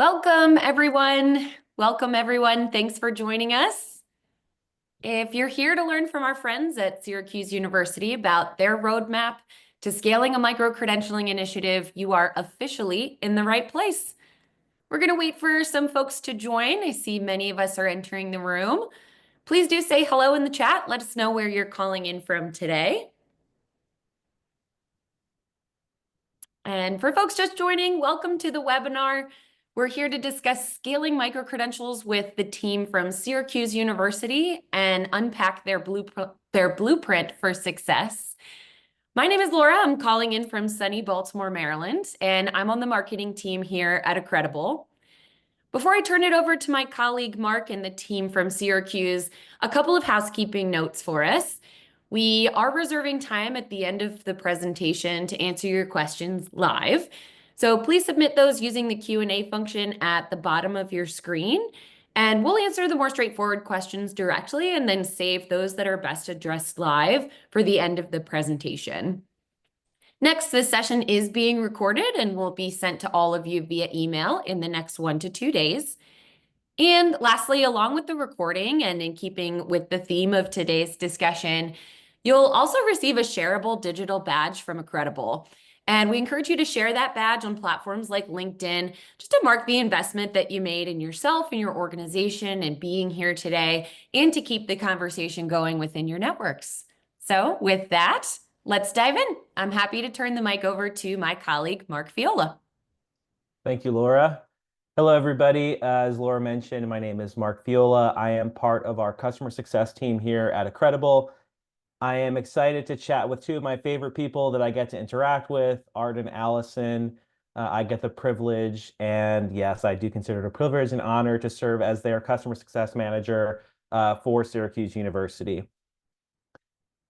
Welcome, everyone. Welcome, everyone. Thanks for joining us. If you're here to learn from our friends at Syracuse University about their roadmap to scaling a micro-credentialing initiative, you are officially in the right place. We're going to wait for some folks to join. I see many of us are entering the room. Please do say hello in the chat. Let us know where you're calling in from today. And for folks just joining, welcome to the webinar. We're here to discuss scaling microcredentials with the team from Syracuse University and unpack their blueprint for success. My name is Laura. I'm calling in from sunny Baltimore, Maryland, and I'm on the marketing team here at Accredible. Before I turn it over to my colleague Mark and the team from Syracuse, a couple of housekeeping notes for us. We are reserving time at the end of the presentation to answer your questions live. So please submit those using the Q&A function at the bottom of your screen. And we'll answer the more straightforward questions directly and then save those that are best addressed live for the end of the presentation. Next, this session is being recorded and will be sent to all of you via email in the next 1 to 2 days. And lastly, along with the recording and in keeping with the theme of today's discussion, you'll also receive a shareable digital badge from Accredible. And we encourage you to share that badge on platforms like LinkedIn, just to mark the investment that you made in yourself and your organization and being here today, and to keep the conversation going within your networks. So with that, let's dive in. I'm happy to turn the mic over to my colleague, Mark Fiola. Thank you, Laura. Hello, everybody. As Laura mentioned, my name is Mark Fiola. I am part of our customer success team here at Accredible. I am excited to chat with two of my favorite people that I get to interact with, Art and Allison. I get the privilege, and yes, I do consider it a privilege and honor to serve as their customer success manager for Syracuse University.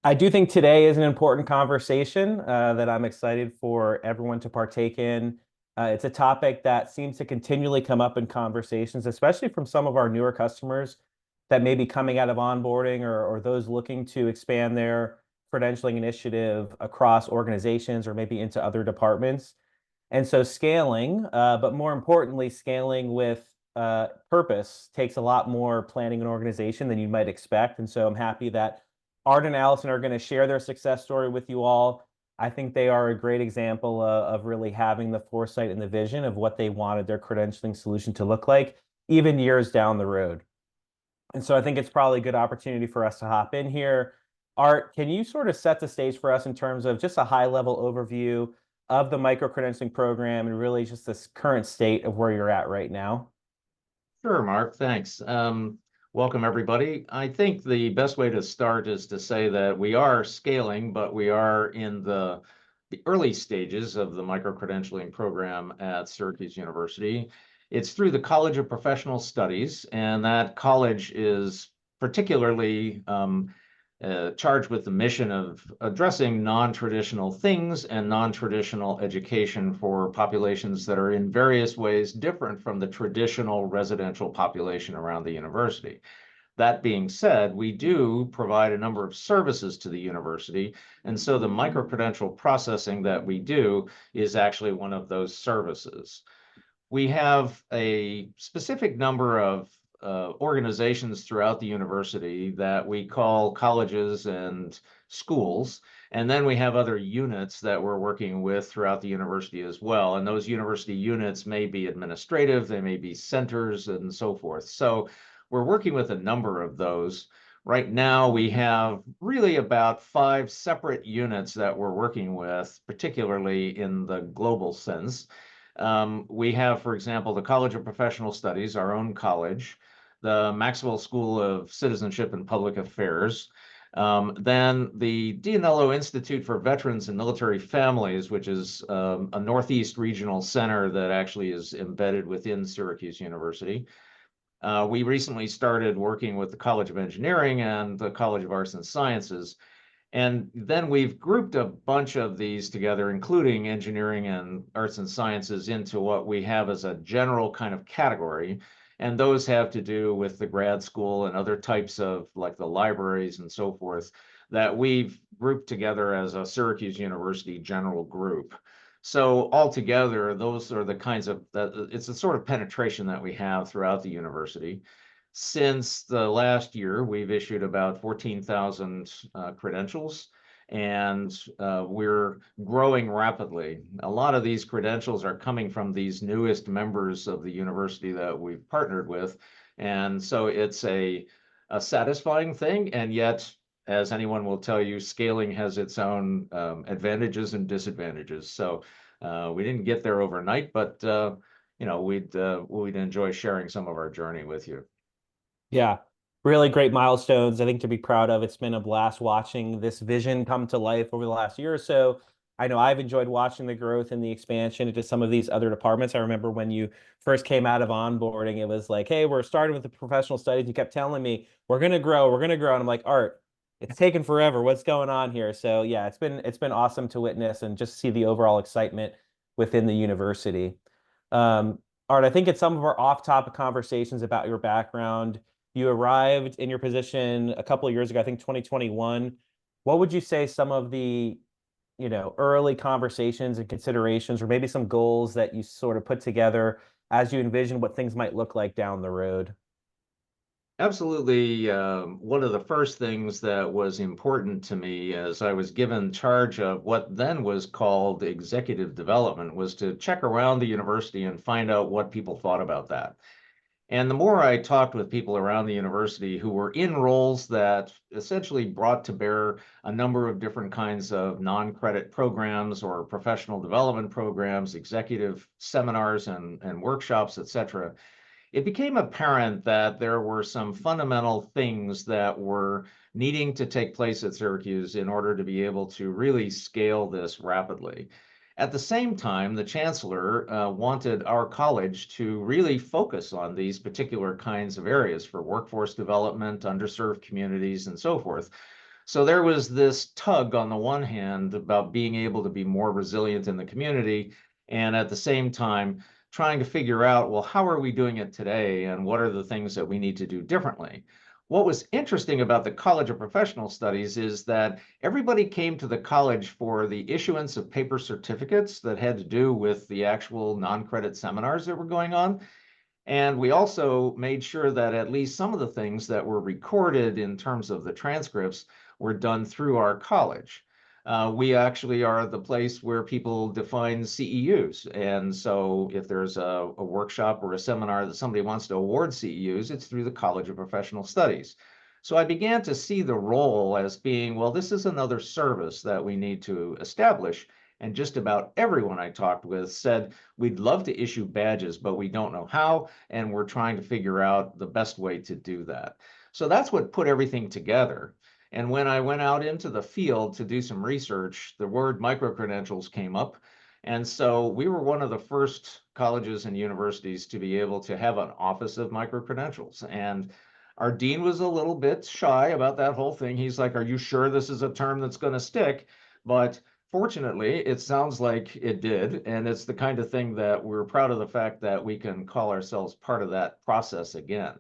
I do think today is an important conversation that I'm excited for everyone to partake in. It's a topic that seems to continually come up in conversations, especially from some of our newer customers that may be coming out of onboarding or those looking to expand their credentialing initiative across organizations or maybe into other departments. And so scaling, but more importantly, scaling with purpose takes a lot more planning and organization than you might expect. And so I'm happy that Art and Allison are going to share their success story with you all. I think they are a great example of really having the foresight and the vision of what they wanted their credentialing solution to look like, even years down the road. And so I think it's probably a good opportunity for us to hop in here. Art, can you sort of set the stage for us in terms of just a high-level overview of the microcredentialing program and really just this current state of where you're at right now? Sure, Mark, thanks. Welcome, everybody. I think the best way to start is to say that we are scaling, but we are in the early stages of the microcredentialing program at Syracuse University. It's through the College of Professional Studies, and that college is particularly charged with the mission of addressing non-traditional things and non-traditional education for populations that are in various ways different from the traditional residential population around the university. That being said, we do provide a number of services to the university, and so the microcredential processing that we do is actually one of those services. We have a specific number of organizations throughout the university that we call colleges and schools. And then we have other units that we're working with throughout the university as well. And those university units may be administrative, they may be centers and so forth. So we're working with a number of those. Right now, we have really about 5 separate units that we're working with, particularly in the global sense. We have, for example, the College of Professional Studies, our own college, the Maxwell School of Citizenship and Public Affairs, then the D'Anello Institute for Veterans and Military Families, which is a Northeast regional center that actually is embedded within Syracuse University. We recently started working with the College of Engineering and the College of Arts and Sciences. And then we've grouped a bunch of these together, including engineering and arts and sciences, into what we have as a general kind of category. And those have to do with the grad school and other types of, like the libraries and so forth, that we've grouped together as a Syracuse University general group. So altogether, those are the kinds of, it's a sort of penetration that we have throughout the university. Since the last year, we've issued about 14,000 credentials, and we're growing rapidly. A lot of these credentials are coming from these newest members of the university that we've partnered with. And so it's a satisfying thing, and yet, as anyone will tell you, scaling has its own advantages and disadvantages. So we didn't get there overnight, but you know, we'd enjoy sharing some of our journey with you. Yeah, really great milestones, I think, to be proud of. It's been a blast watching this vision come to life over the last year or so. I know I've enjoyed watching the growth and the expansion into some of these other departments. I remember when you first came out of onboarding, it was like, hey, we're starting with the professional studies. You kept telling me, we're going to grow, we're going to grow. And I'm like, Art, it's taken forever. What's going on here? So yeah, it's been awesome to witness and just see the overall excitement within the university. Art, I think in some of our off-topic conversations about your background, you arrived in your position a couple of years ago, I think 2021. What would you say some of the, early conversations and considerations, or maybe some goals that you sort of put together as you envision what things might look like down the road? Absolutely. One of the first things that was important to me as I was given charge of what then was called executive development was to check around the university and find out what people thought about that. And the more I talked with people around the university who were in roles that essentially brought to bear a number of different kinds of non-credit programs or professional development programs, executive seminars and workshops, et cetera, it became apparent that there were some fundamental things that were needing to take place at Syracuse in order to be able to really scale this rapidly. At the same time, the chancellor wanted our college to really focus on these particular kinds of areas for workforce development, underserved communities, and so forth. So there was this tug on the one hand about being able to be more resilient in the community, and at the same time, trying to figure out, well, how are we doing it today, and what are the things that we need to do differently? What was interesting about the College of Professional Studies is that everybody came to the college for the issuance of paper certificates that had to do with the actual non-credit seminars that were going on. And we also made sure that at least some of the things that were recorded in terms of the transcripts were done through our college. We actually are the place where people define CEUs. And so if there's a workshop or a seminar that somebody wants to award CEUs, it's through the College of Professional Studies. So I began to see the role as being, well, this is another service that we need to establish. And just about everyone I talked with said, we'd love to issue badges, but we don't know how, and we're trying to figure out the best way to do that. So that's what put everything together. And when I went out into the field to do some research, the word microcredentials came up. And so we were one of the first colleges and universities to be able to have an office of microcredentials. And our dean was a little bit shy about that whole thing. He's like, are you sure this is a term that's going to stick? But fortunately, it sounds like it did. And it's the kind of thing that we're proud of the fact that we can call ourselves part of that process again.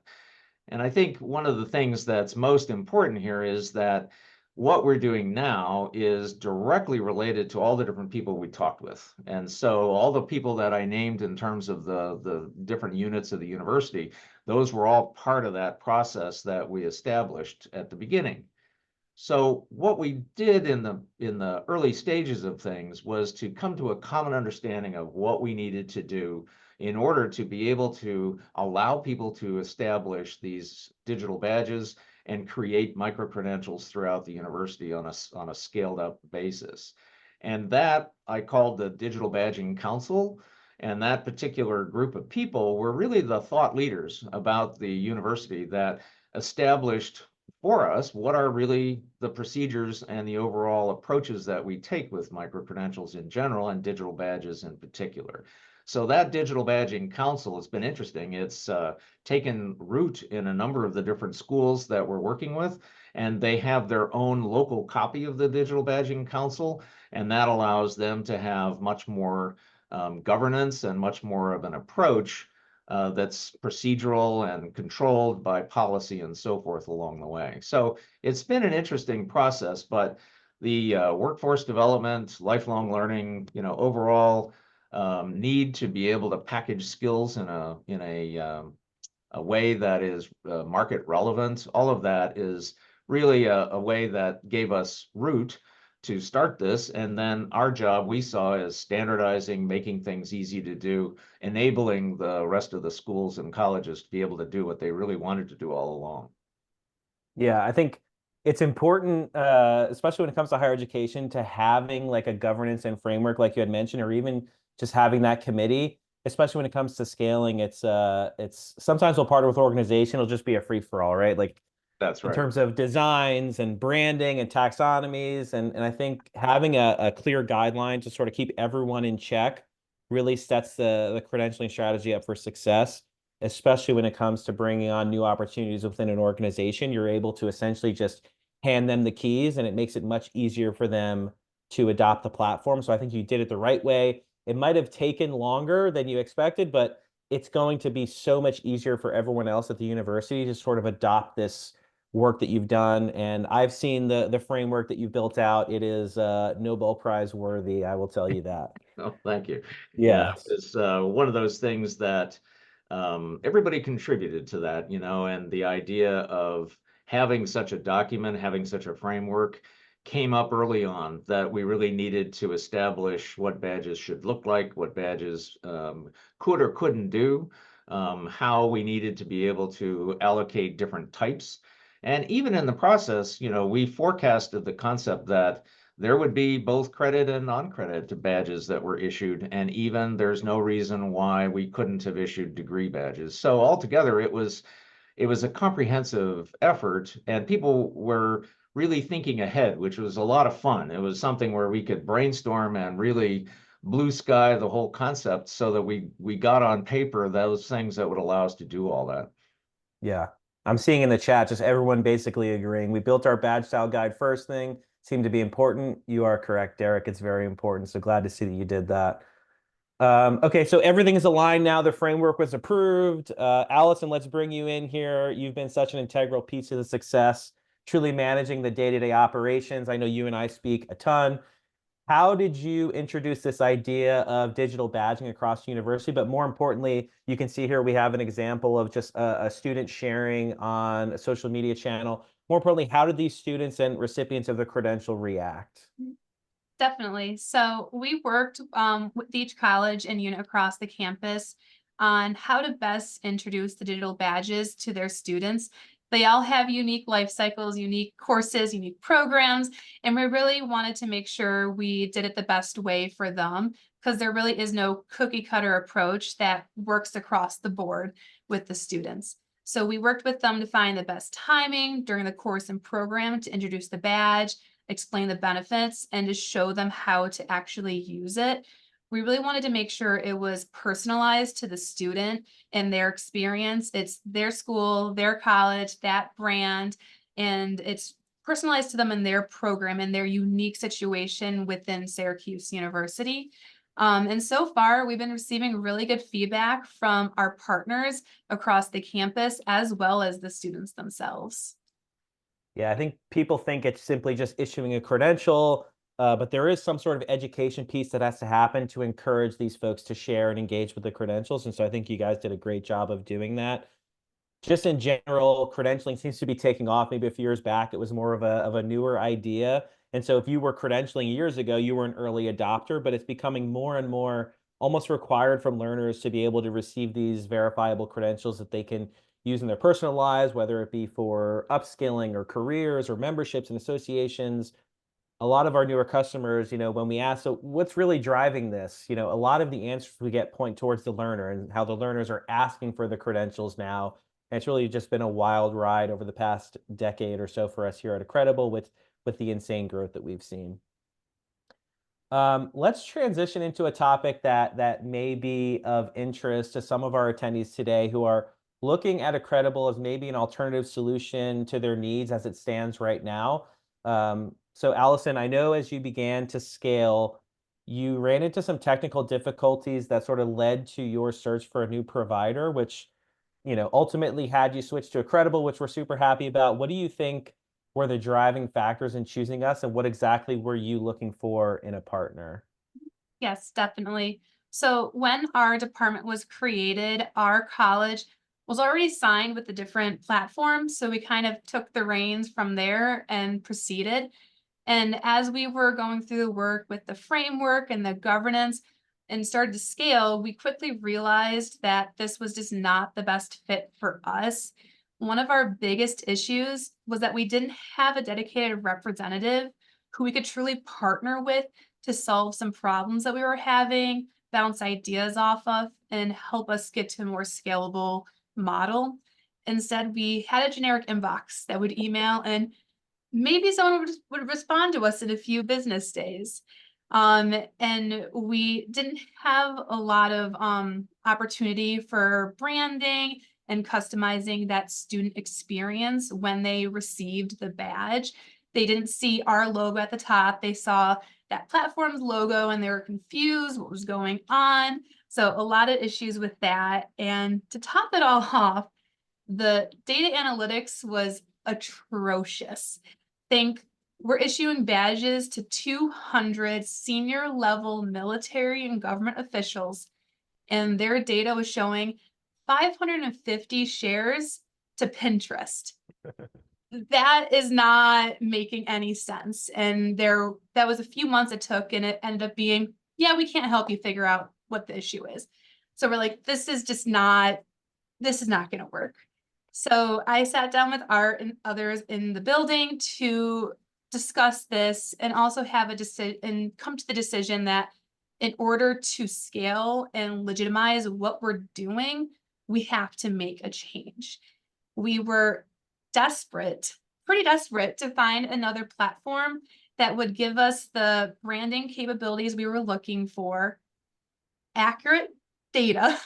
And I think one of the things that's most important here is that what we're doing now is directly related to all the different people we talked with. And so all the people that I named in terms of the different units of the university, those were all part of that process that we established at the beginning. So what we did in the early stages of things was to come to a common understanding of what we needed to do in order to be able to allow people to establish these digital badges and create micro-credentials throughout the university on a scaled up basis. And that I called the Digital Badging Council. And that particular group of people were really the thought leaders about the university that established for us what are really the procedures and the overall approaches that we take with micro-credentials in general and digital badges in particular. So that Digital Badging Council has been interesting. It's taken root in a number of the different schools that we're working with, and they have their own local copy of the Digital Badging Council, and that allows them to have much more governance and much more of an approach that's procedural and controlled by policy and so forth along the way. So it's been an interesting process, but the workforce development, lifelong learning, overall need to be able to package skills in a way that is market relevant. All of that is really a way that gave us root to start this. And then our job, we saw, is standardizing, making things easy to do, enabling the rest of the schools and colleges to be able to do what they really wanted to do all along. Yeah, I think it's important, especially when it comes to higher education, to having like a governance and framework, like you had mentioned, or even just having that committee. Especially when it comes to scaling, it's sometimes we'll partner with organization, it'll just be a free for all, right? Like That's in right. terms of designs and branding and taxonomies, and I think having a clear guideline to sort of keep everyone in check really sets the credentialing strategy up for success, especially when it comes to bringing on new opportunities within an organization. You're able to essentially just hand them the keys, and it makes it much easier for them to adopt the platform. So I think you did it the right way. It might have taken longer than you expected, but it's going to be so much easier for everyone else at the university to sort of adopt this work that you've done. And I've seen the framework that you've built out. It is Nobel Prize worthy, I will tell you that. Oh, thank you. Yeah, Yes. it's one of those things that everybody contributed to that, and the idea of having such a document, having such a framework came up early on, that we really needed to establish what badges should look like, what badges could or couldn't do, how we needed to be able to allocate different types. And even in the process, we forecasted the concept that there would be both credit and non-credit badges that were issued, and even there's no reason why we couldn't have issued degree badges. So altogether, it was a comprehensive effort, and people were really thinking ahead, which was a lot of fun. It was something where we could brainstorm and really blue sky the whole concept, so that we got on paper those things that would allow us to do all that. Yeah. I'm seeing in the chat just everyone basically agreeing. We built our badge style guide first thing. Seemed to be important. You are correct, Derek. It's very important. So glad to see that you did that. Okay, so everything is aligned now. The framework was approved. Allison, let's bring you in here. You've been such an integral piece of the success, truly managing the day-to-day operations. I know you and I speak a ton. How did you introduce this idea of digital badging across the university? But more importantly, you can see here we have an example of just a student sharing on a social media channel. More importantly, how did these students and recipients of the credential react? Definitely. So we worked with each college and unit across the campus on how to best introduce the digital badges to their students. They all have unique life cycles, unique courses, unique programs, and we really wanted to make sure we did it the best way for them, because there really is no cookie cutter approach that works across the board with the students. So we worked with them to find the best timing during the course and program to introduce the badge, explain the benefits, and to show them how to actually use it. We really wanted to make sure it was personalized to the student and their experience. It's their school, their college, that brand, and it's personalized to them in their program and their unique situation within Syracuse University. And so far, we've been receiving really good feedback from our partners across the campus, as well as the students themselves. Yeah, I think people think it's simply just issuing a credential, but there is some sort of education piece that has to happen to encourage these folks to share and engage with the credentials. And so I think you guys did a great job of doing that. Just in general, credentialing seems to be taking off. Maybe a few years back, it was more of a newer idea. And so if you were credentialing years ago, you were an early adopter, but it's becoming more and more almost required from learners to be able to receive these verifiable credentials that they can use in their personal lives, whether it be for upskilling or careers or memberships and associations. A lot of our newer customers, when we ask, so what's really driving this? A lot of the answers we get point towards the learner and how the learners are asking for the credentials now. And it's really just been a wild ride over the past decade or so for us here at Accredible with the insane growth that we've seen. Let's transition into a topic that may be of interest to some of our attendees today who are looking at Accredible as maybe an alternative solution to their needs as it stands right now. So Allison, I know as you began to scale, you ran into some technical difficulties that sort of led to your search for a new provider, which ultimately had you switch to Accredible, which we're super happy about. What do you think were the driving factors in choosing us, and what exactly were you looking for in a partner? Yes, definitely. So when our department was created, our college was already signed with the different platforms. So we kind of took the reins from there and proceeded. And as we were going through the work with the framework and the governance and started to scale, we quickly realized that this was just not the best fit for us. One of our biggest issues was that we didn't have a dedicated representative who we could truly partner with to solve some problems that we were having, bounce ideas off of, and help us get to a more scalable model. Instead, we had a generic inbox that would email, and maybe someone would respond to us in a few business days. And we didn't have a lot of opportunity for branding and customizing that student experience when they received the badge. They didn't see our logo at the top. They saw that platform's logo and they were confused what was going on. So a lot of issues with that. And to top it all off, the data analytics was atrocious. Think we're issuing badges to 200 senior level military and government officials, and their data was showing 550 shares to Pinterest. That is not making any sense. And that was a few months it took, and it ended up being, yeah, we can't help you figure out what the issue is. So we're like, this is not going to work. So I sat down with Art and others in the building to discuss this and also have a decision and come to the decision that in order to scale and legitimize what we're doing, we have to make a change. We were pretty desperate to find another platform that would give us the branding capabilities we were looking for, accurate data,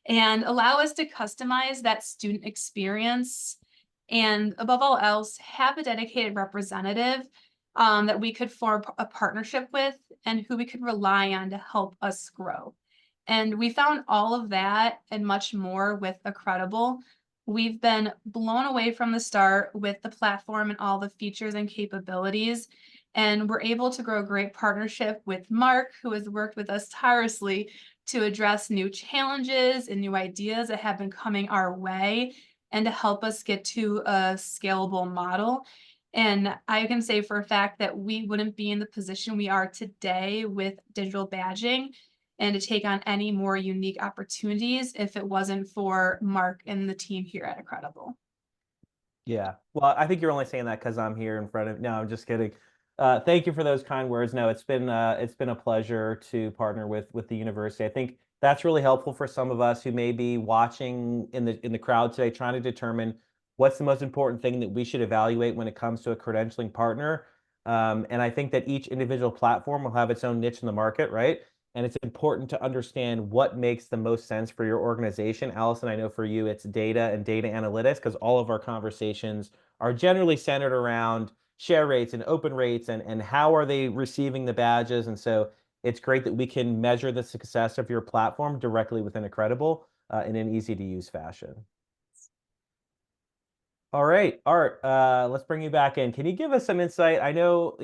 and allow us to customize that student experience. And above all else, have a dedicated representative that we could form a partnership with and who we could rely on to help us grow. And we found all of that and much more with Accredible. We've been blown away from the start with the platform and all the features and capabilities. And we're able to grow a great partnership with Mark, who has worked with us tirelessly to address new challenges and new ideas that have been coming our way and to help us get to a scalable model. And I can say for a fact that we wouldn't be in the position we are today with digital badging and to take on any more unique opportunities if it wasn't for Mark and the team here at Accredible. Yeah. Well, I think you're only saying that because I'm here in front of. No, I'm just kidding. Thank you for those kind words. No, it's been a pleasure to partner with the university. I think that's really helpful for some of us who may be watching in the crowd today, trying to determine what's the most important thing that we should evaluate when it comes to a credentialing partner. And I think that each individual platform will have its own niche in the market, right? And it's important to understand what makes the most sense for your organization. Allison, I know for you, it's data and data analytics, because all of our conversations are generally centered around share rates and open rates and how are they receiving the badges. And so it's great that we can measure the success of your platform directly within Accredible in an easy to use fashion. All right, Art, let's bring you back in. Can you give us some insight? I know,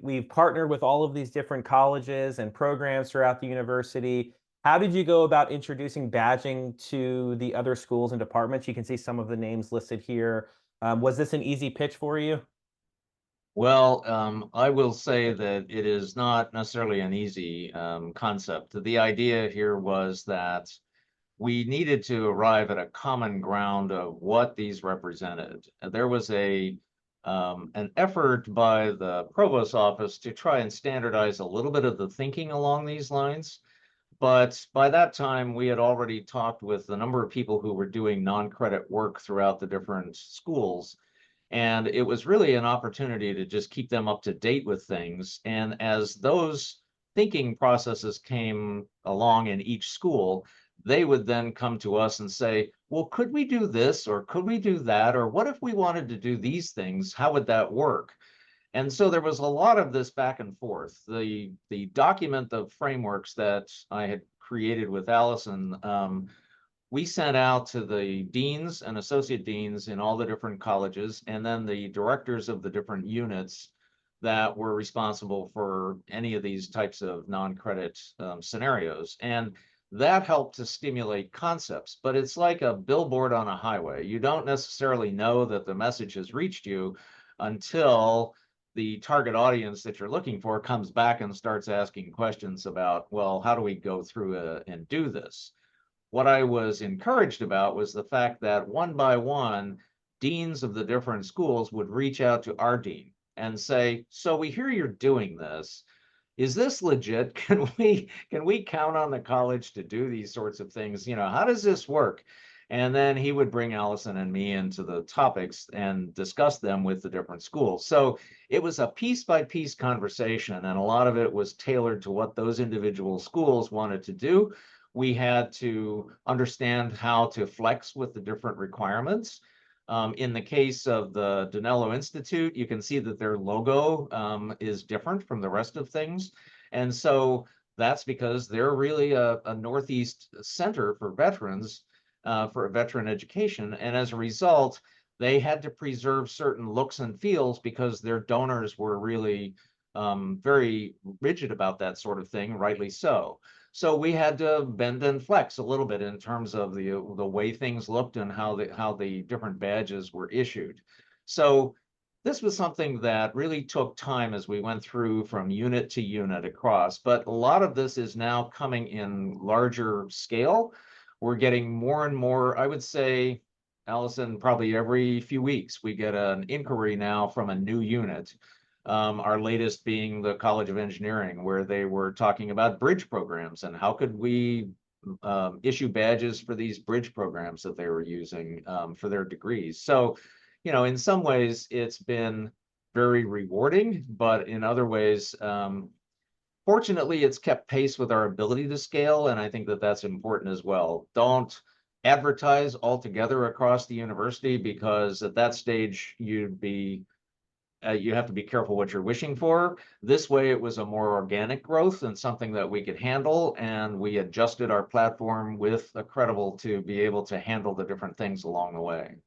we've partnered with all of these different colleges and programs throughout the university. How did you go about introducing badging to the other schools and departments? You can see some of the names listed here. Was this an easy pitch for you? Well, I will say that it is not necessarily an easy concept. The idea here was that we needed to arrive at a common ground of what these represented. There was an effort by the provost's office to try and standardize a little bit of the thinking along these lines. But by that time, we had already talked with a number of people who were doing non-credit work throughout the different schools. And it was really an opportunity to just keep them up to date with things. And as those thinking processes came along in each school, they would then come to us and say, well, could we do this, or could we do that? Or what if we wanted to do these things? How would that work? And so there was a lot of this back and forth. The document of frameworks that I had created with Allison we sent out to the deans and associate deans in all the different colleges, and then the directors of the different units that were responsible for any of these types of non-credit scenarios. And that helped to stimulate concepts, but it's like a billboard on a highway. You don't necessarily know that the message has reached you until the target audience that you're looking for comes back and starts asking questions about, well, how do we go through and do this? What I was encouraged about was the fact that one by one, deans of the different schools would reach out to our dean and say, so we hear you're doing this. Is this legit? Can we count on the college to do these sorts of things? You know, how does this work? And then he would bring Allison and me into the topics and discuss them with the different schools. So it was a piece by piece conversation, and a lot of it was tailored to what those individual schools wanted to do. We had to understand how to flex with the different requirements. In the case of the Danello Institute, you can see that their logo is different from the rest of things. And so that's because they're really a Northeast center for veterans, for veteran education. And as a result, they had to preserve certain looks and feels because their donors were really very rigid about that sort of thing, rightly so. So we had to bend and flex a little bit in terms of the way things looked and how the different badges were issued. So this was something that really took time as we went through from unit to unit across, but a lot of this is now coming in larger scale. We're getting more and more, I would say, Allison, probably every few weeks, we get an inquiry now from a new unit. Our latest being the College of Engineering, where they were talking about bridge programs and how could we issue badges for these bridge programs that they were using for their degrees. So, you know, in some ways it's been very rewarding, but in other ways, fortunately, it's kept pace with our ability to scale, and I think that that's important as well. Don't advertise altogether across the university, because at that stage you'd be you have to be careful what you're wishing for. This way, it was a more organic growth and something that we could handle, and we adjusted our platform with Accredible to be able to handle the different things along the way.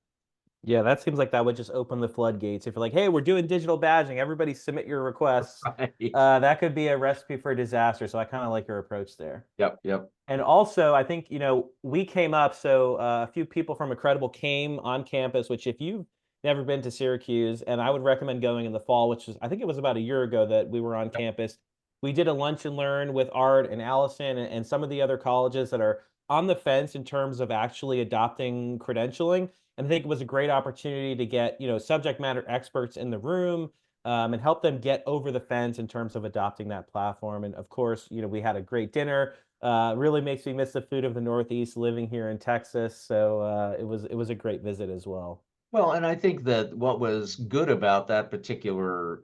Yeah, that seems like that would just open the floodgates. If you're like, hey, we're doing digital badging, everybody submit your requests. Right. That could be a recipe for disaster. So I kind of like your approach there. Yep. And also, I think, you know, we came up, so a few people from Accredible came on campus, which if you've never been to Syracuse, and I would recommend going in the fall, which was, I think it was about a year ago that we were on campus. We did a lunch and learn with Art and Allison and some of the other colleges that are on the fence in terms of actually adopting credentialing. And I think it was a great opportunity to get, you know, subject matter experts in the room and help them get over the fence in terms of adopting that platform. And of course, you know, we had a great dinner. Really makes me miss the food of the Northeast living here in Texas. So it was a great visit as well. Well, and I think that what was good about that particular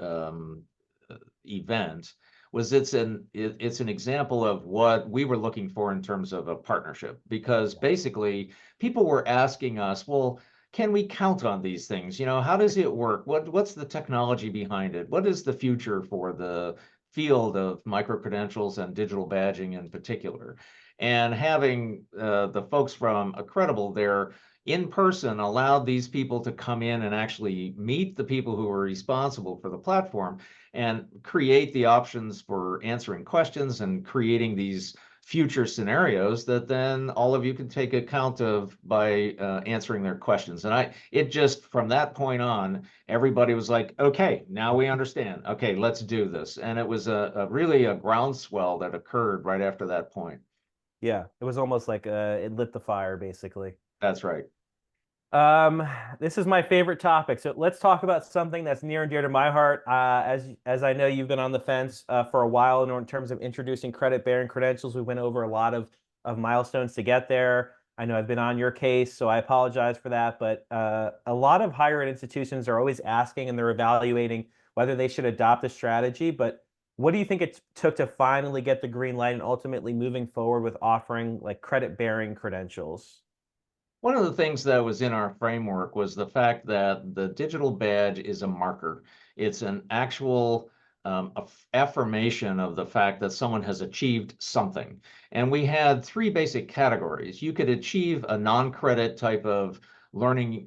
event was it's an example of what we were looking for in terms of a partnership, because basically people were asking us, well, can we count on these things? You know, how does it work? What's the technology behind it? What is the future for the field of microcredentials and digital badging in particular? And having the folks from Accredible there in person allowed these people to come in and actually meet the people who were responsible for the platform and create the options for answering questions and creating these future scenarios that then all of you can take account of by answering their questions. And it just, from that point on, everybody was like, okay, now we understand. Okay, let's do this. And it was really a groundswell that occurred right after that point. Yeah, it was almost like it lit the fire, basically. That's right. This is my favorite topic. So let's talk about something that's near and dear to my heart. As I know, you've been on the fence for a while in terms of introducing credit-bearing credentials. We went over a lot of milestones to get there. I know I've been on your case, so I apologize for that. But a lot of higher ed institutions are always asking and they're evaluating whether they should adopt a strategy. But what do you think it took to finally get the green light and ultimately moving forward with offering like credit-bearing credentials? One of the things that was in our framework was the fact that the digital badge is a marker. It's an actual affirmation of the fact that someone has achieved something. And we had three basic categories. You could achieve a non-credit type of learning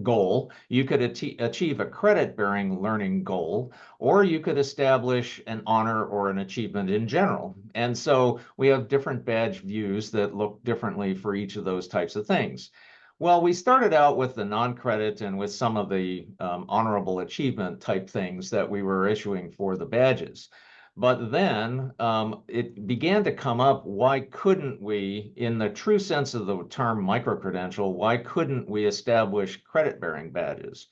goal, you could achieve a credit-bearing learning goal, or you could establish an honor or an achievement in general. And so we have different badge views that look differently for each of those types of things. Well, we started out with the non-credit and with some of the honorable achievement type things that we were issuing for the badges. But then it began to come up, why couldn't we, in the true sense of the term microcredential, why couldn't we establish credit-bearing badges?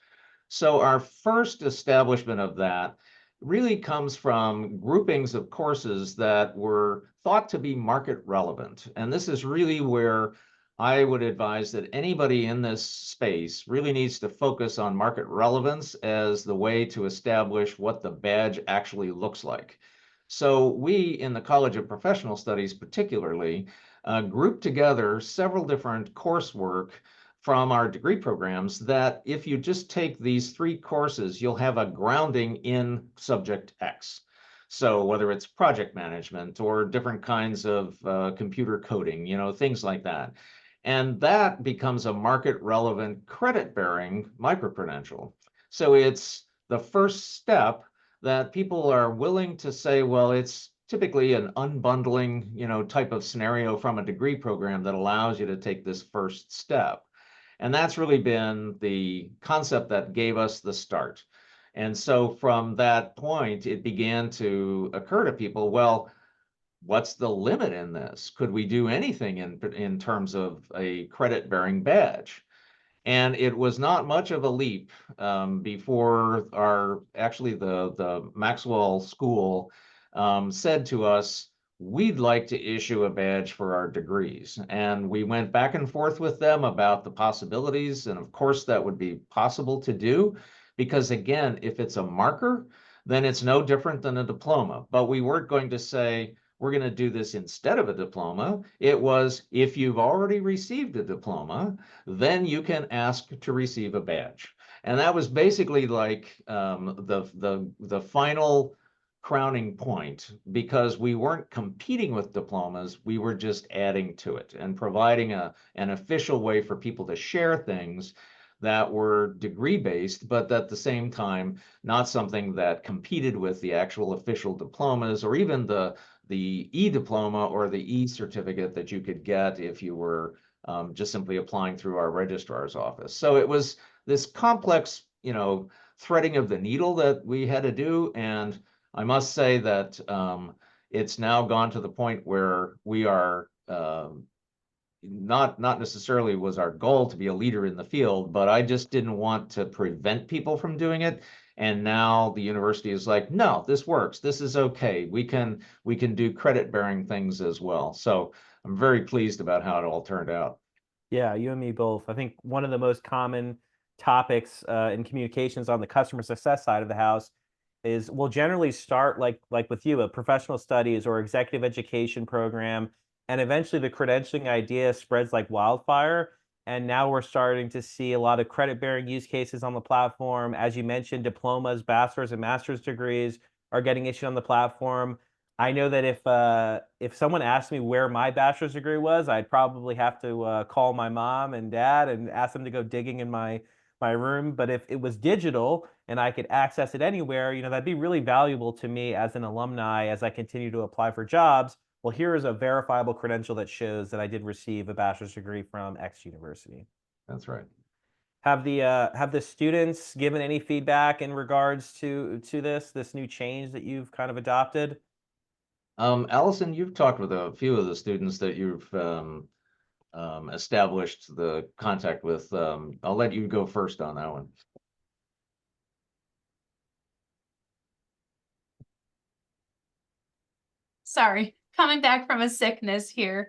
So our first establishment of that really comes from groupings of courses that were thought to be market relevant. And this is really where I would advise that anybody in this space really needs to focus on market relevance as the way to establish what the badge actually looks like. So we in the College of Professional Studies particularly grouped together several different coursework from our degree programs that if you just take these three courses, you'll have a grounding in subject X. So whether it's project management or different kinds of computer coding, you know, things like that. And that becomes a market relevant credit bearing microcredential. So it's the first step that people are willing to say, well, it's typically an unbundling, you know, type of scenario from a degree program that allows you to take this first step. And that's really been the concept that gave us the start. And so from that point, it began to occur to people, well, what's the limit in this? Could we do anything in terms of a credit-bearing badge? And it was not much of a leap before the Maxwell School said to us, we'd like to issue a badge for our degrees. And we went back and forth with them about the possibilities. And of course, that would be possible to do, because again, if it's a marker, then it's no different than a diploma. But we weren't going to say, we're going to do this instead of a diploma. It was, if you've already received a diploma, then you can ask to receive a badge. And that was basically like the final crowning point, because we weren't competing with diplomas, we were just adding to it and providing an official way for people to share things that were degree-based, but at the same time, not something that competed with the actual official diplomas or even the e-diploma or the e-certificate that you could get if you were just simply applying through our registrar's office. So it was this complex, you know, threading of the needle that we had to do. And I must say that it's now gone to the point where we are not necessarily was our goal to be a leader in the field, but I just didn't want to prevent people from doing it. And now the university is like, no, this works. This is okay. We can do credit bearing things as well. So I'm very pleased about how it all turned out. Yeah, you and me both. I think one of the most common topics in communications on the customer success side of the house is we'll generally start like with you, a professional studies or executive education program, and eventually the credentialing idea spreads like wildfire. And now we're starting to see a lot of credit-bearing use cases on the platform. As you mentioned, diplomas, bachelor's and master's degrees are getting issued on the platform. I know that if someone asked me where my bachelor's degree was, I'd probably have to call my mom and dad and ask them to go digging in my room. But if it was digital and I could access it anywhere, you know, that'd be really valuable to me as an alumni as I continue to apply for jobs. Well, here is a verifiable credential that shows that I did receive a bachelor's degree from X university. That's right. Have the students given any feedback in regards to this new change that you've kind of adopted? Allison, you've talked with a few of the students that you've established the contact with. I'll let you go first on that one. Sorry, coming back from a sickness here.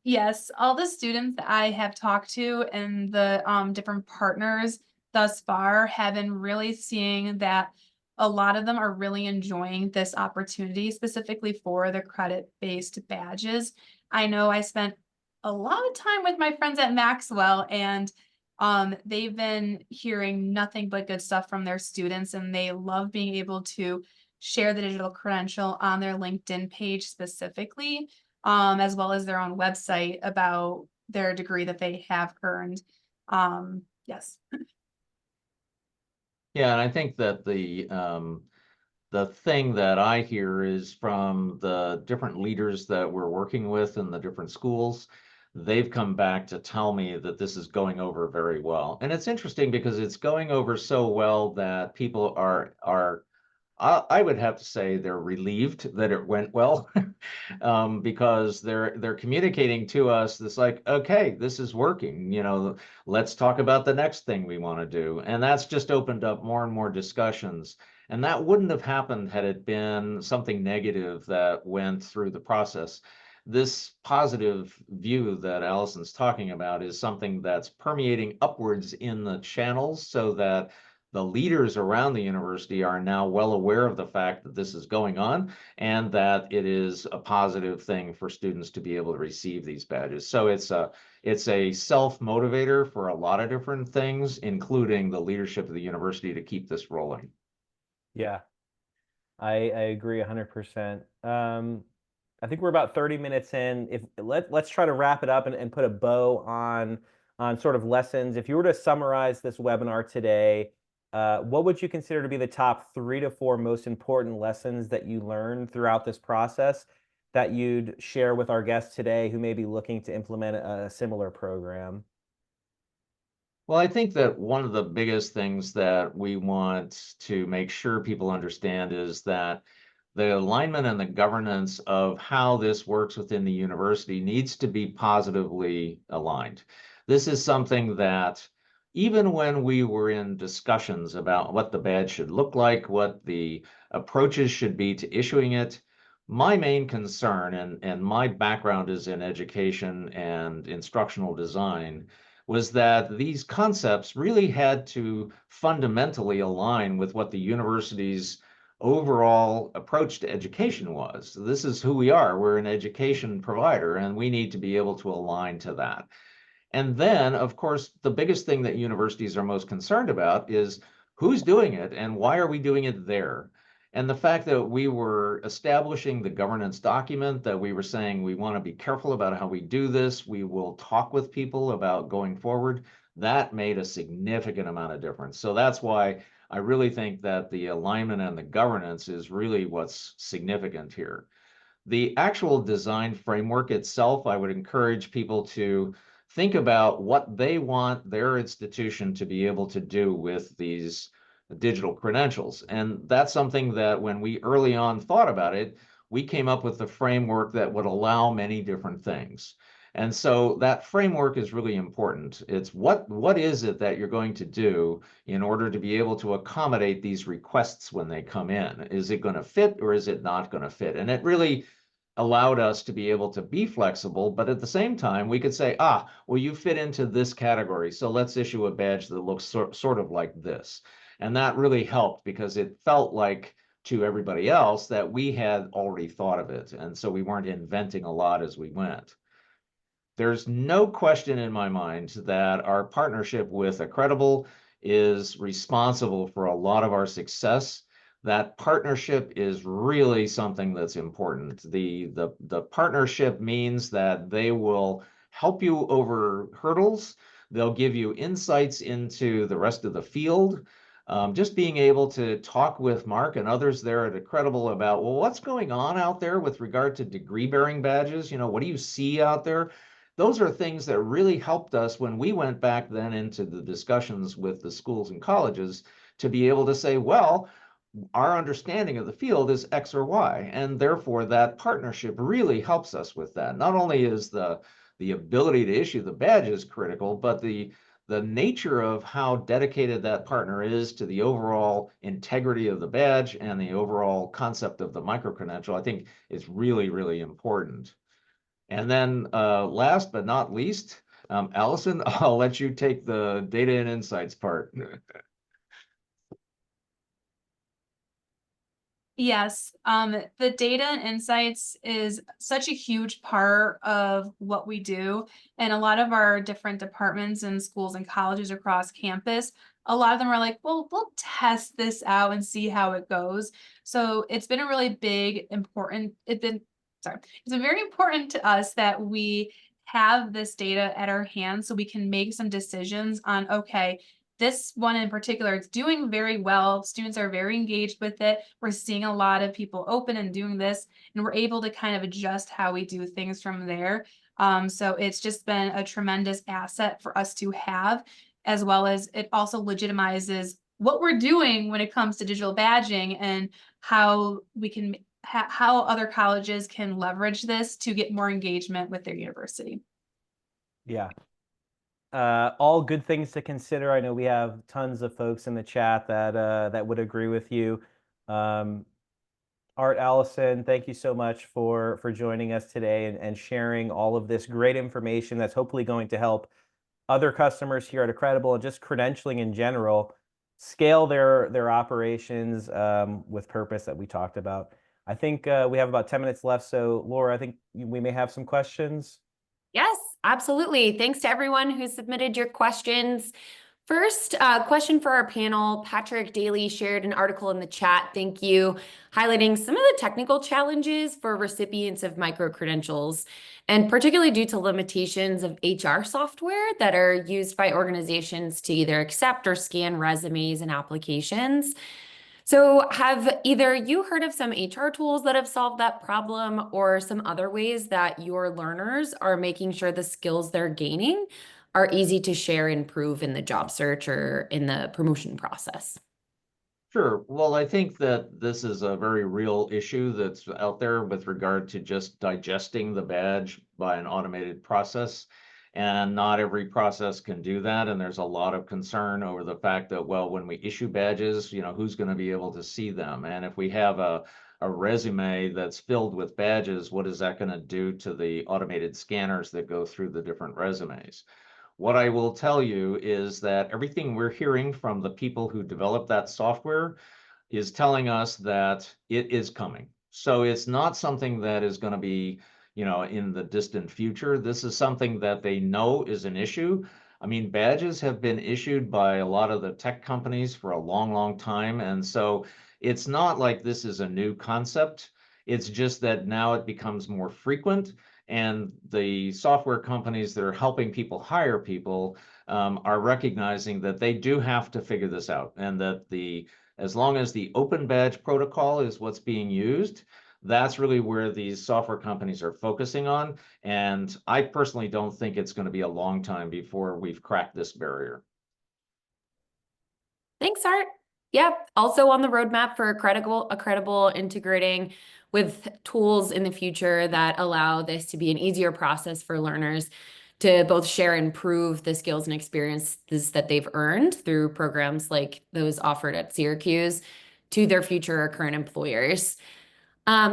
Yes, all the students that I have talked to and the different partners thus far have been really seeing that a lot of them are really enjoying this opportunity, specifically for the credit-based badges. I know I spent a lot of time with my friends at Maxwell, and They've been hearing nothing but good stuff from their students, and they love being able to share the digital credential on their LinkedIn page specifically, as well as their own website about their degree that they have earned. Yes. Yeah, and I think that the thing that I hear is from the different leaders that we're working with in the different schools, they've come back to tell me that this is going over very well. And it's interesting because it's going over so well that people are I would have to say they're relieved that it went well, because they're communicating to us this like, okay, this is working. Let's talk about the next thing we want to do, and that's just opened up more and more discussions. And that wouldn't have happened had it been something negative that went through the process. This positive view that Allison's talking about is something that's permeating upwards in the channels so that the leaders around the university are now well aware of the fact that this is going on and that it is a positive thing for students to be able to receive these badges. So it's a self-motivator for a lot of different things, including the leadership of the university to keep this rolling. Yeah, I agree 100%. I think we're about 30 minutes in. Let's try to wrap it up and put a bow on sort of lessons. If you were to summarize this webinar today, what would you consider to be the top 3 to 4 most important lessons that you learned throughout this process that you'd share with our guests today who may be looking to implement a similar program? Well, I think that one of the biggest things that we want to make sure people understand is that the alignment and the governance of how this works within the university needs to be positively aligned. This is something that even when we were in discussions about what the badge should look like, what the approaches should be to issuing it, my main concern, and my background is in education and instructional design, was that these concepts really had to fundamentally align with what the university's overall approach to education was. This is who we are. We're an education provider, and we need to be able to align to that. And then, of course, the biggest thing that universities are most concerned about is who's doing it and why are we doing it there? And the fact that we were establishing the governance document, that we were saying we want to be careful about how we do this, we will talk with people about going forward, that made a significant amount of difference. So that's why I really think that the alignment and the governance is really what's significant here. The actual design framework itself, I would encourage people to think about what they want their institution to be able to do with these digital credentials. And that's something that when we early on thought about it, we came up with a framework that would allow many different things. And so that framework is really important. It's what is it that you're going to do in order to be able to accommodate these requests when they come in? Is it going to fit or is it not going to fit? And it really allowed us to be able to be flexible, but at the same time, we could say, well, you fit into this category, so let's issue a badge that looks sort of like this. And that really helped because it felt like to everybody else that we had already thought of it. And so we weren't inventing a lot as we went. There's no question in my mind that our partnership with Accredible is responsible for a lot of our success. That partnership is really something that's important. The partnership means that they will help you over hurdles. They'll give you insights into the rest of the field. Just being able to talk with Mark and others there at Accredible about, well, what's going on out there with regard to degree-bearing badges? What do you see out there? Those are things that really helped us when we went back then into the discussions with the schools and colleges to be able to say, well, our understanding of the field is X or Y, and therefore that partnership really helps us with that. Not only is the ability to issue the badges critical, but the nature of how dedicated that partner is to the overall integrity of the badge and the overall concept of the microcredential, I think is really, really important. And then last but not least, Allison, I'll let you take the data and insights part. Yes, the data and insights is such a huge part of what we do. And a lot of our different departments and schools and colleges across campus, a lot of them are like, well, we'll test this out and see how it goes. So it's been a really big, important, it's been very important to us that we have this data at our hands so we can make some decisions on, okay, this one in particular, it's doing very well. Students are very engaged with it. We're seeing a lot of people open and doing this, and we're able to kind of adjust how we do things from there. So it's just been a tremendous asset for us to have, as well as it also legitimizes what we're doing when it comes to digital badging and how we can how other colleges can leverage this to get more engagement with their university. Yeah. All good things to consider. I know we have tons of folks in the chat that would agree with you. Art, Allison, thank you so much for joining us today and sharing all of this great information that's hopefully going to help other customers here at Accredible and just credentialing in general scale their operations with purpose that we talked about. I think we have about 10 minutes left. So Laura, I think we may have some questions. Yes, absolutely. Thanks to everyone who submitted your questions. First, question for our panel. Patrick Daly shared an article in the chat, thank you, highlighting some of the technical challenges for recipients of microcredentials, and particularly due to limitations of HR software that are used by organizations to either accept or scan resumes and applications. So have either you heard of some HR tools that have solved that problem or some other ways that your learners are making sure the skills they're gaining are easy to share and prove in the job search or in the promotion process? Sure. Well, I think that this is a very real issue that's out there with regard to just digesting the badge by an automated process. And not every process can do that. And there's a lot of concern over the fact that, well, when we issue badges, who's going to be able to see them? And if we have a resume that's filled with badges, what is that going to do to the automated scanners that go through the different resumes? What I will tell you is that everything we're hearing from the people who develop that software is telling us that it is coming. So it's not something that is going to be, in the distant future. This is something that they know is an issue. I mean, badges have been issued by a lot of the tech companies for a long, long time. And so it's not like this is a new concept. It's just that now it becomes more frequent. And the software companies that are helping people hire people are recognizing that they do have to figure this out, and that as long as the open badge protocol is what's being used, that's really where these software companies are focusing on. And I personally don't think it's going to be a long time before we've cracked this barrier. Thanks, Art. Yep. Also on the roadmap for Accredible integrating with tools in the future that allow this to be an easier process for learners to both share and prove the skills and experiences that they've earned through programs like those offered at Syracuse to their future or current employers.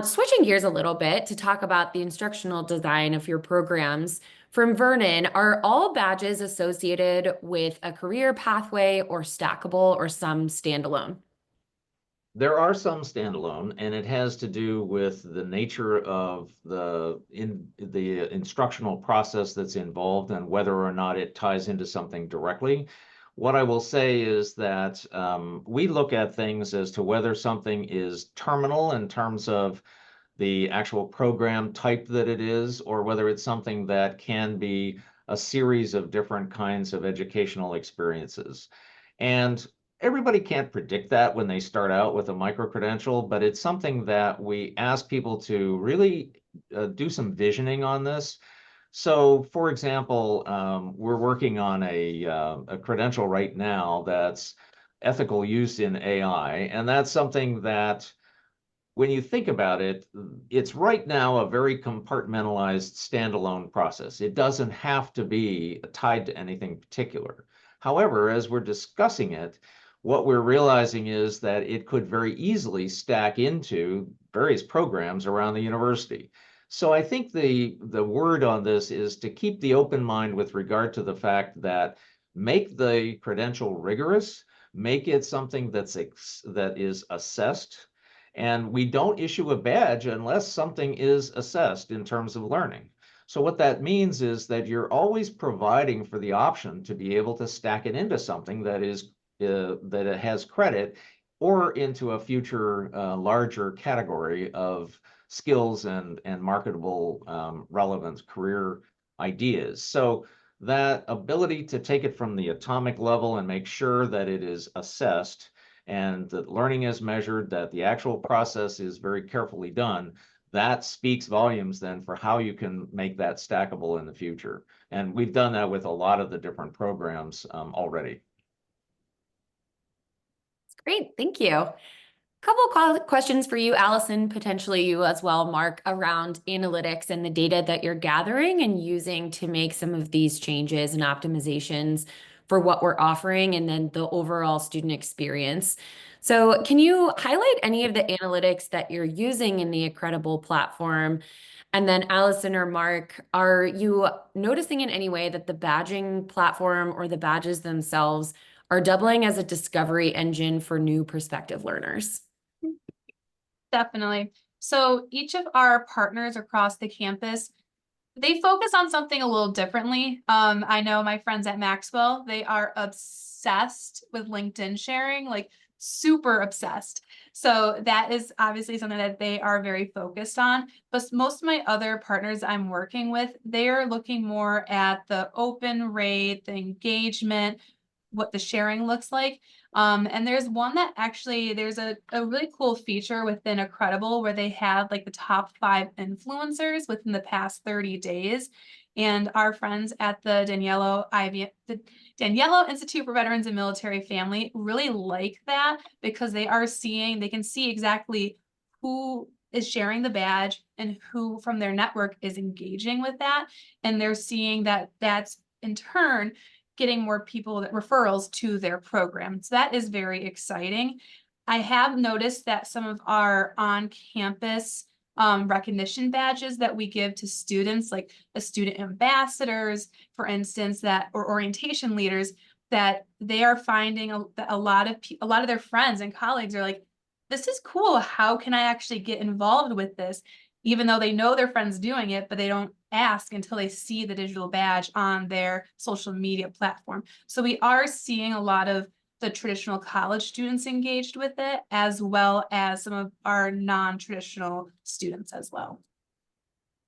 Switching gears a little bit to talk about the instructional design of your programs. From Vernon, are all badges associated with a career pathway or stackable or some standalone? There are some standalone, and it has to do with the nature of the instructional process that's involved and whether or not it ties into something directly. What I will say is that we look at things as to whether something is terminal in terms of the actual program type that it is, or whether it's something that can be a series of different kinds of educational experiences. And everybody can't predict that when they start out with a micro-credential, but it's something that we ask people to really do some visioning on this. So, for example, we're working on a credential right now that's ethical use in AI, and that's something that, when you think about it, it's right now a very compartmentalized standalone process. It doesn't have to be tied to anything particular. However, as we're discussing it, what we're realizing is that it could very easily stack into various programs around the university. So I think the word on this is to keep the open mind with regard to the fact that make the credential rigorous, make it something that is assessed, And we don't issue a badge unless something is assessed in terms of learning. So what that means is that you're always providing for the option to be able to stack it into something that is that it has credit, or into a future larger category of skills and marketable relevant career ideas. So that ability to take it from the atomic level and make sure that it is assessed and that learning is measured, that the actual process is very carefully done, that speaks volumes then for how you can make that stackable in the future. And we've done that with a lot of the different programs already. Great, thank you. Couple questions for you, Allison, potentially you as well, Mark, around analytics and the data that you're gathering and using to make some of these changes and optimizations for what we're offering and then the overall student experience. So can you highlight any of the analytics that you're using in the Accredible platform? And then Allison or Mark, are you noticing in any way that the badging platform or the badges themselves are doubling as a discovery engine for new prospective learners? Definitely. So each of our partners across the campus, they focus on something a little differently. I know my friends at Maxwell, they are obsessed with LinkedIn sharing, like super obsessed. So that is obviously something that they are very focused on. But most of my other partners I'm working with, they are looking more at the open rate, the engagement, what the sharing looks like. And there's one that actually, there's a really cool feature within Accredible where they have like the top 5 influencers within the past 30 days. And our friends at the Daniello Institute for Veterans and Military Family really like that because they can see exactly who is sharing the badge and who from their network is engaging with that. And they're seeing that that's in turn getting more referrals to their program. So that is very exciting. I have noticed that some of our on-campus recognition badges that we give to students, like the student ambassadors, for instance, or orientation leaders, that they are finding a lot of their friends and colleagues are like, this is cool. How can I actually get involved with this? Even though they know their friends doing it, but they don't ask until they see the digital badge on their social media platform. So we are seeing a lot of the traditional college students engaged with it, as well as some of our non-traditional students as well.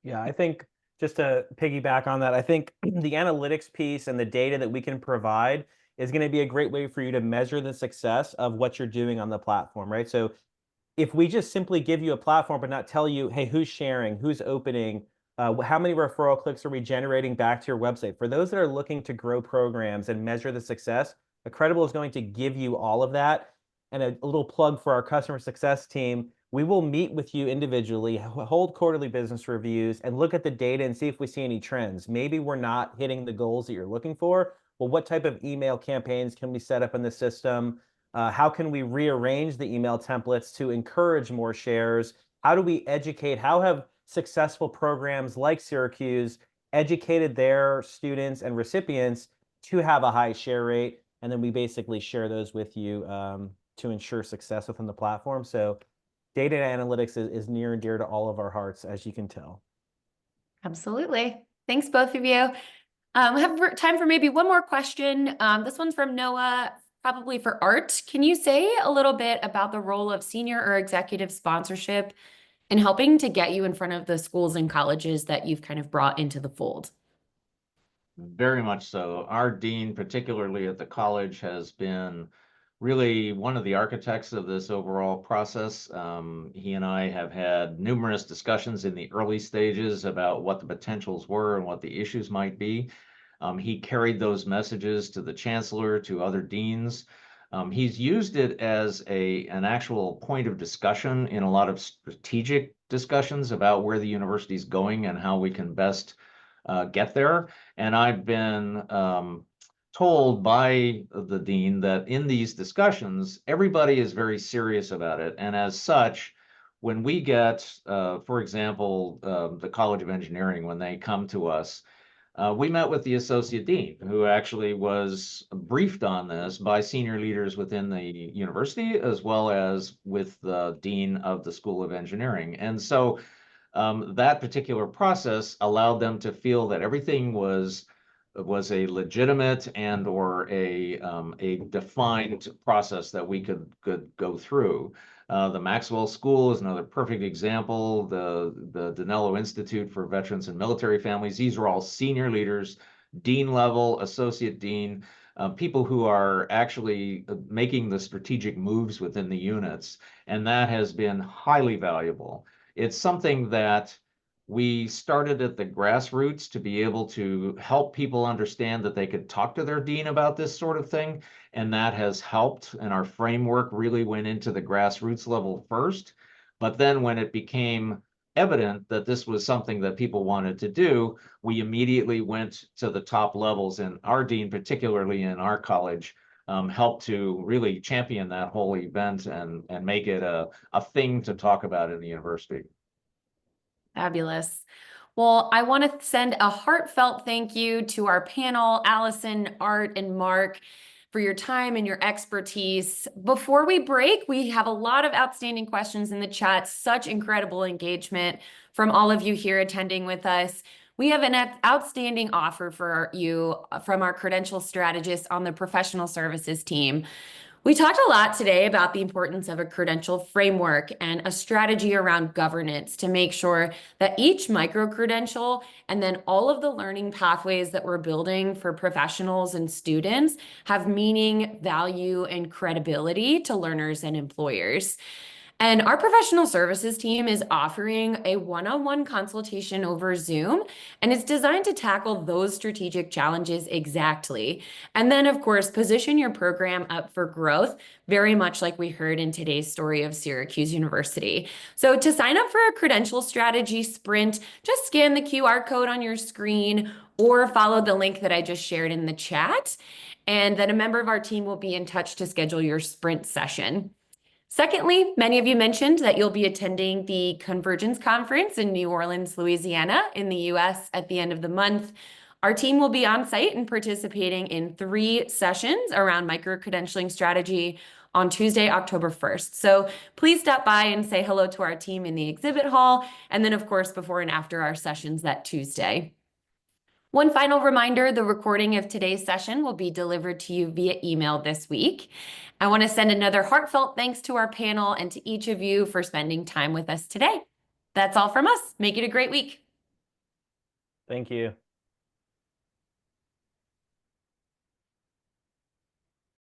Yeah, I think just to piggyback on that, I think the analytics piece and the data that we can provide is going to be a great way for you to measure the success of what you're doing on the platform, right? So if we just simply give you a platform but not tell you, hey, who's sharing, who's opening, how many referral clicks are we generating back to your website? For those that are looking to grow programs and measure the success, Accredible is going to give you all of that. And a little plug for our customer success team, we will meet with you individually, hold quarterly business reviews, and look at the data and see if we see any trends. Maybe we're not hitting the goals that you're looking for. Well, what type of email campaigns can we set up in the system? How can we rearrange the email templates to encourage more shares? How do we educate? How have successful programs like Syracuse educated their students and recipients to have a high share rate? And then we basically share those with you to ensure success within the platform. So data and analytics is near and dear to all of our hearts, as you can tell. Absolutely. Thanks, both of you. We have time for maybe one more question. This one's from Noah, probably for Art. Can you say a little bit about the role of senior or executive sponsorship in helping to get you in front of the schools and colleges that you've kind of brought into the fold? Very much so. Our dean, particularly at the college, has been really one of the architects of this overall process. He and I have had numerous discussions in the early stages about what the potentials were and what the issues might be. He carried those messages to the chancellor, to other deans. He's used it as an actual point of discussion in a lot of strategic discussions about where the university is going and how we can best get there. And I've been told by the dean that in these discussions, everybody is very serious about it. And as such, when we get, for example, the College of Engineering, when they come to us, We met with the associate dean, who actually was briefed on this by senior leaders within the university, as well as with the dean of the School of Engineering. And so that particular process allowed them to feel that everything was a legitimate and or a defined process that we could go through. The Maxwell School is another perfect example. The Danello Institute for Veterans and Military Families. These are all senior leaders, dean level, associate dean, people who are actually making the strategic moves within the units. And that has been highly valuable. It's something that we started at the grassroots to be able to help people understand that they could talk to their dean about this sort of thing. And that has helped. And our framework really went into the grassroots level first. But then when it became evident that this was something that people wanted to do, we immediately went to the top levels. And our dean, particularly in our college, helped to really champion that whole event and make it a thing to talk about in the university. Fabulous. Well, I want to send a heartfelt thank you to our panel, Allison, Art, and Mark, for your time and your expertise. Before we break, we have a lot of outstanding questions in the chat, such incredible engagement from all of you here attending with us. We have an outstanding offer for you from our credential strategist on the professional services team. We talked a lot today about the importance of a credential framework and a strategy around governance to make sure that each micro-credential and then all of the learning pathways that we're building for professionals and students have meaning, value, and credibility to learners and employers. And our professional services team is offering a one-on-one consultation over Zoom, and it's designed to tackle those strategic challenges exactly. And then, of course, position your program up for growth, very much like we heard in today's story of Syracuse University. So to sign up for a credential strategy sprint, just scan the QR code on your screen or follow the link that I just shared in the chat. And then a member of our team will be in touch to schedule your sprint session. Secondly, many of you mentioned that you'll be attending the Convergence Conference in New Orleans, Louisiana, in the US at the end of the month. Our team will be on site and participating in 3 sessions around micro-credentialing strategy on Tuesday, October 1st. So please stop by and say hello to our team in the exhibit hall, and then, of course, before and after our sessions that Tuesday. One final reminder, the recording of today's session will be delivered to you via email this week. I want to send another heartfelt thanks to our panel and to each of you for spending time with us today. That's all from us. Make it a great week. Thank you.